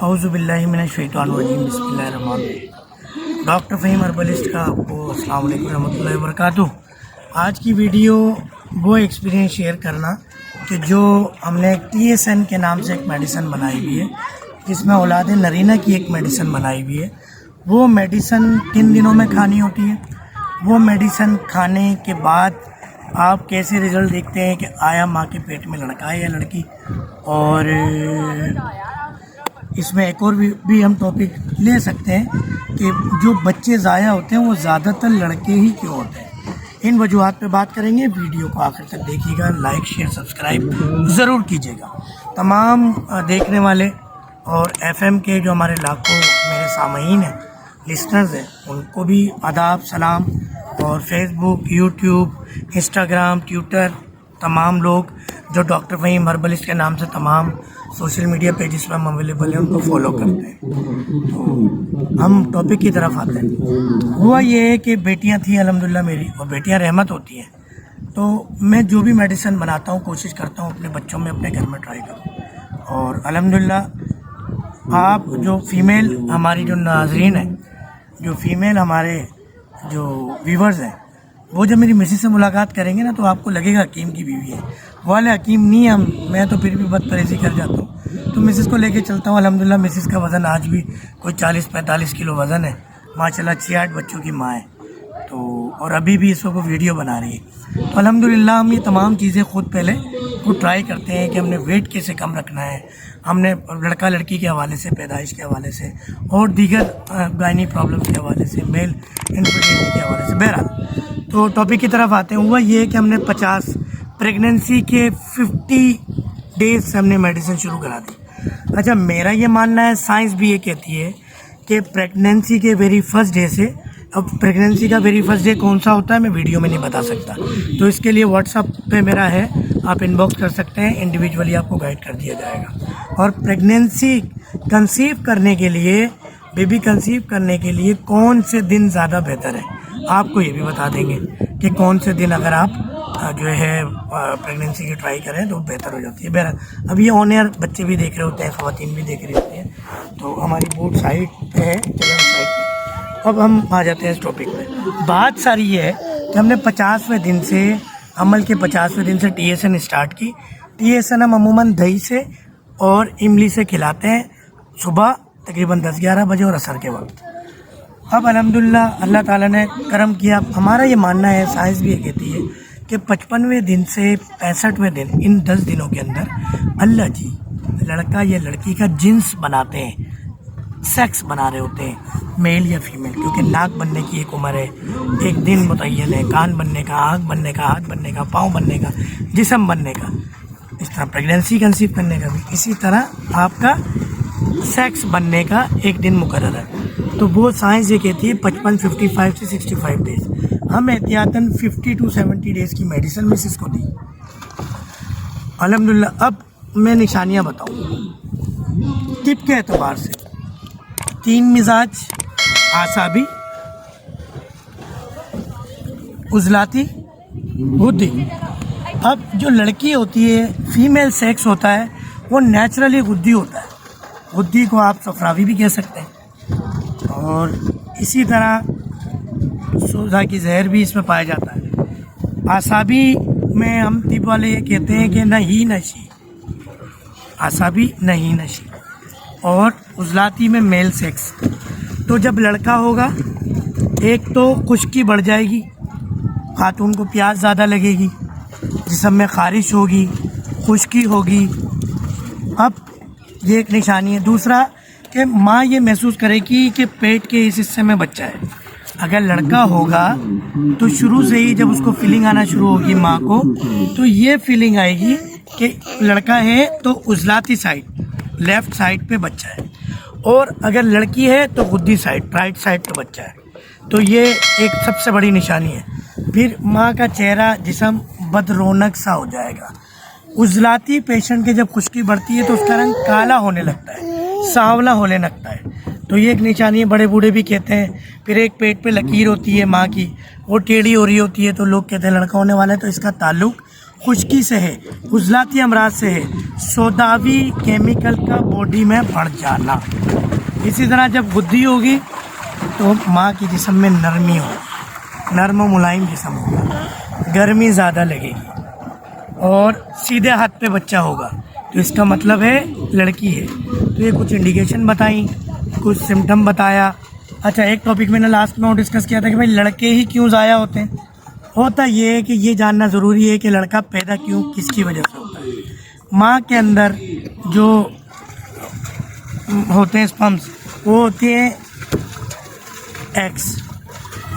اعوذ باللہ من الشیطان الرجیم، بسم اللہ الرحمن الرحیم۔ ڈاکٹر فہیم ہربلسٹ کا آپ کو السلام علیکم ورحمۃ اللہ وبرکاتہ۔ آج کی ویڈیو وہ ایکسپیرینس شیئر کرنا کہ جو ہم نے TSN کے نام سے ایک میڈیسن بنائی ہوئی ہے، جس میں اولاد نرینہ کی ایک میڈیسن بنائی ہوئی ہے۔ وہ میڈیسن 3 دنوں میں کھانی ہوتی ہے۔ وہ میڈیسن کھانے کے بعد آپ کیسے رزلٹ دیکھتے ہیں کہ آیا ماں کے پیٹ میں لڑکا ہے یا لڑکی۔ اور اس میں ایک اور بھی ہم ٹاپک لے سکتے ہیں کہ جو بچے ضائع ہوتے ہیں وہ زیادہ تر لڑکے ہی کیوں ہوتے ہیں۔ ان وجوہات پہ بات کریں گے۔ ویڈیو کو آخر تک دیکھیے گا، لائک شیئر سبسکرائب ضرور کیجیے گا۔ تمام دیکھنے والے اور FM کے جو ہمارے لاکھوں میرے سامعین ہیں، لسنرز ہیں، ان کو بھی آداب، سلام۔ اور فیس بک، یوٹیوب، انسٹاگرام، ٹویٹر، تمام لوگ جو ڈاکٹر فہیم ہربلسٹ کے نام سے تمام سوشل میڈیا پیجز پہ ہم اویلیبل ہیں، ان کو فالو کرتے ہیں۔ تو ہم ٹاپک کی طرف آتے ہیں۔ ہوا یہ ہے کہ بیٹیاں تھیں الحمدللہ میری، اور بیٹیاں رحمت ہوتی ہیں۔ تو میں جو بھی میڈیسن بناتا ہوں کوشش کرتا ہوں اپنے بچوں میں اپنے گھر میں ٹرائی کروں۔ اور الحمدللہ آپ جو فیمیل ہماری جو ناظرین ہیں، جو فیمیل ہمارے جو ویورز ہیں، وہ جب میری مسز سے ملاقات کریں گے نا تو آپ کو لگے گا حکیم کی بیوی ہے۔ والے حکیم نہیں ہم، میں تو پھر بھی بد پرہیزی کر جاتا ہوں، تو مسز کو لے کے چلتا ہوں۔ الحمدللہ مسز کا وزن آج بھی کوئی 40-45 کلو وزن ہے، ماشاءاللہ 6-8 بچوں کی ماں ہے۔ تو اور ابھی بھی اس وقت ویڈیو بنا رہی ہے۔ تو الحمدللہ ہم یہ تمام چیزیں خود پہلے وہ ٹرائی کرتے ہیں کہ ہم نے ویٹ کیسے کم رکھنا ہے، ہم نے لڑکا لڑکی کے حوالے سے، پیدائش کے حوالے سے، اور دیگر گائنی پرابلم کے حوالے سے، میل انفرٹیلٹی کے حوالے سے۔ بہرحال تو ٹاپک کی طرف آتے ہیں۔ ہوا یہ کہ ہم نے 50 پریگننسی کے 50 ڈیز سے ہم نے میڈیسن شروع کرا دی۔ اچھا، میرا یہ ماننا ہے، سائنس بھی یہ کہتی ہے کہ پریگننسی کے ویری فرسٹ ڈے سے، اب پریگننسی کا ویری فرسٹ ڈے کون سا ہوتا ہے میں ویڈیو میں نہیں بتا سکتا، تو اس کے لیے واٹس ایپ پہ میرا ہے، آپ ان باکس کر سکتے ہیں، انڈیویجولی آپ کو گائیڈ کر دیا جائے گا۔ اور پریگننسی کنسیو کرنے کے لیے، بیبی کنسیو کرنے کے لیے کون سے دن زیادہ بہتر ہے، آپ کو یہ بھی بتا دیں گے کہ کون سے دن اگر آپ جو ہے پریگننسی کی ٹرائی کریں تو بہتر ہو جاتی ہے۔ بہرحال اب یہ آن ایئر بچے بھی دیکھ رہے ہوتے ہیں، خواتین بھی دیکھ رہی ہوتی ہیں، تو ہماری بورڈ سائٹ ہے، چلن سائٹ پہ۔ اب ہم آ جاتے ہیں اس ٹاپک پہ۔ بات ساری یہ ہے کہ ہم نے 50ویں دن سے، عمل کے 50ویں دن سے TSN اسٹارٹ کی۔ TSN ہم عموماً دہی سے اور املی سے کھلاتے ہیں، صبح تقریباً 10-11 بجے اور عصر کے وقت۔ اب الحمدللہ اللہ تعالیٰ نے کرم کیا۔ ہمارا یہ ماننا ہے، سائنس بھی یہ کہتی ہے کہ 55ویں دن سے 65ویں دن، ان 10 دنوں کے اندر اللہ جی لڑکا یا لڑکی کا جنس بناتے ہیں، سیکس بنا رہے ہوتے ہیں، میل یا فیمیل، کیونکہ ناک بننے کی ایک عمر ہے، ایک دن متعین ہے، کان بننے کا، آنکھ بننے کا، ہاتھ بننے کا، پاؤں بننے کا، جسم بننے کا۔ اس طرح پریگننسی کنسیو کرنے کا بھی اسی طرح آپ کا سیکس بننے کا ایک دن مقرر ہے۔ تو وہ سائنس یہ کہتی ہے 55 سے 65 ڈیز۔ ہم احتیاطاً 50 to 70 ڈیز کی میڈیسن مسز کو دی الحمدللہ۔ اب میں نشانیاں بتاؤں طب کے اعتبار سے۔ 3 مزاج، اعصابی، عضلاتی، غدی۔ اب جو لڑکی ہوتی ہے، فیمیل سیکس ہوتا ہے، وہ نیچرلی غدی ہوتا ہے، غدی کو آپ صفراوی بھی کہہ سکتے ہیں۔ اور اسی طرح سوزا کی زہر بھی اس میں پایا جاتا ہے۔ اعصابی میں ہم طب والے یہ کہتے ہیں کہ نہیں نشی، اعصابی نہیں نشی۔ اور عضلاتی میں میل سیکس۔ تو جب لڑکا ہوگا، ایک تو خشکی بڑھ جائے گی، خاتون کو پیاس زیادہ لگے گی، جسم میں خارش ہوگی، خشکی ہوگی۔ اب یہ ایک نشانی ہے۔ دوسرا کہ ماں یہ محسوس کرے گی کہ پیٹ کے اس حصے میں بچہ ہے۔ اگر لڑکا ہوگا تو شروع سے ہی جب اس کو فیلنگ آنا شروع ہوگی ماں کو، تو یہ فیلنگ آئے گی کہ لڑکا ہے تو عضلاتی سائڈ، لیفٹ سائڈ پہ بچہ ہے، اور اگر لڑکی ہے تو غدی سائڈ، رائٹ سائڈ پہ بچہ ہے۔ تو یہ ایک سب سے بڑی نشانی ہے۔ پھر ماں کا چہرہ، جسم بد رونق سا ہو جائے گا۔ عضلاتی پیشنٹ کے جب خشکی بڑھتی ہے تو اس کا رنگ کالا ہونے لگتا ہے، سانولا ہونے لگتا ہے، تو یہ ایک نشانی ہے، بڑے بوڑھے بھی کہتے ہیں۔ پھر ایک پیٹ پہ لکیر ہوتی ہے ماں کی، وہ ٹیڑھی ہو رہی ہوتی ہے، تو لوگ کہتے ہیں لڑکا ہونے والا ہے، تو اس کا تعلق خشکی سے ہے، عضلاتی امراض سے ہے، سوداوی کیمیکل کا باڈی میں بڑھ جانا۔ اسی طرح جب غدی ہوگی تو ماں کے جسم میں نرمی ہوگی، نرم و ملائم جسم ہوگا، گرمی زیادہ لگے گی اور سیدھے ہاتھ پہ بچہ ہوگا، تو اس کا مطلب ہے لڑکی ہے۔ تو یہ کچھ انڈیکیشن بتائیں، کچھ سمٹم بتایا۔ اچھا، ایک ٹاپک میں نے لاسٹ میں ڈسکس کیا تھا کہ بھائی لڑکے ہی کیوں ضائع ہوتے ہیں۔ ہوتا یہ ہے کہ یہ جاننا ضروری ہے کہ لڑکا پیدا کیوں، کس کی وجہ سے ہوتا ہے۔ ماں کے اندر جو ہوتے ہیں اسپمس، وہ ہوتے ہیں ایکس،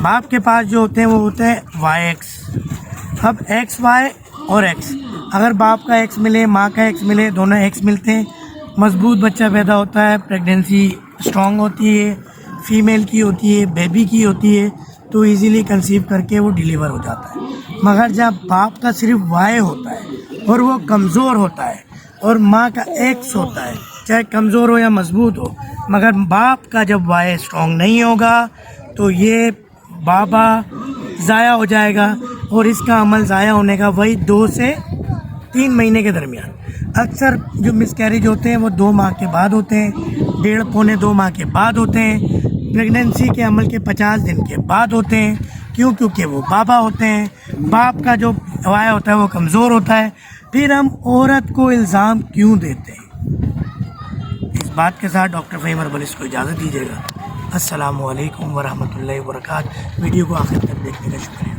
باپ کے پاس جو ہوتے ہیں وہ ہوتے ہیں وائی ایکس۔ اب ایکس وائی اور ایکس، اگر باپ کا ایکس ملے، ماں کا ایکس ملے، دونوں ایکس ملتے ہیں، مضبوط بچہ پیدا ہوتا ہے، پریگنینسی اسٹرانگ ہوتی ہے، فیمیل کی ہوتی ہے، بیبی کی ہوتی ہے، تو ایزیلی کنسیو کر کے وہ ڈیلیور ہو جاتا ہے۔ مگر جب باپ کا صرف وائی ہوتا ہے اور وہ کمزور ہوتا ہے اور ماں کا ایکس ہوتا ہے، چاہے کمزور ہو یا مضبوط ہو، مگر باپ کا جب وائی اسٹرانگ نہیں ہوگا تو یہ بابا ضائع ہو جائے گا، اور اس کا عمل ضائع ہونے کا وہی 2 سے 3 مہینے کے درمیان۔ اکثر جو مس کیریج ہوتے ہیں وہ 2 ماہ کے بعد ہوتے ہیں، 1.5 پونے 2 ماہ کے بعد ہوتے ہیں، پریگنینسی کے عمل کے 50 دن کے بعد ہوتے ہیں۔ کیوں؟ کیونکہ وہ بابا ہوتے ہیں، باپ کا جو وائی ہوتا ہے وہ کمزور ہوتا ہے۔ پھر ہم عورت کو الزام کیوں دیتے ہیں؟ اس بات کے ساتھ ڈاکٹر فہیم اربلس کو اجازت دیجیے گا۔ السلام علیکم ورحمۃ اللہ وبرکاتہ۔ ویڈیو کو آخر تک دیکھنے کا شکریہ۔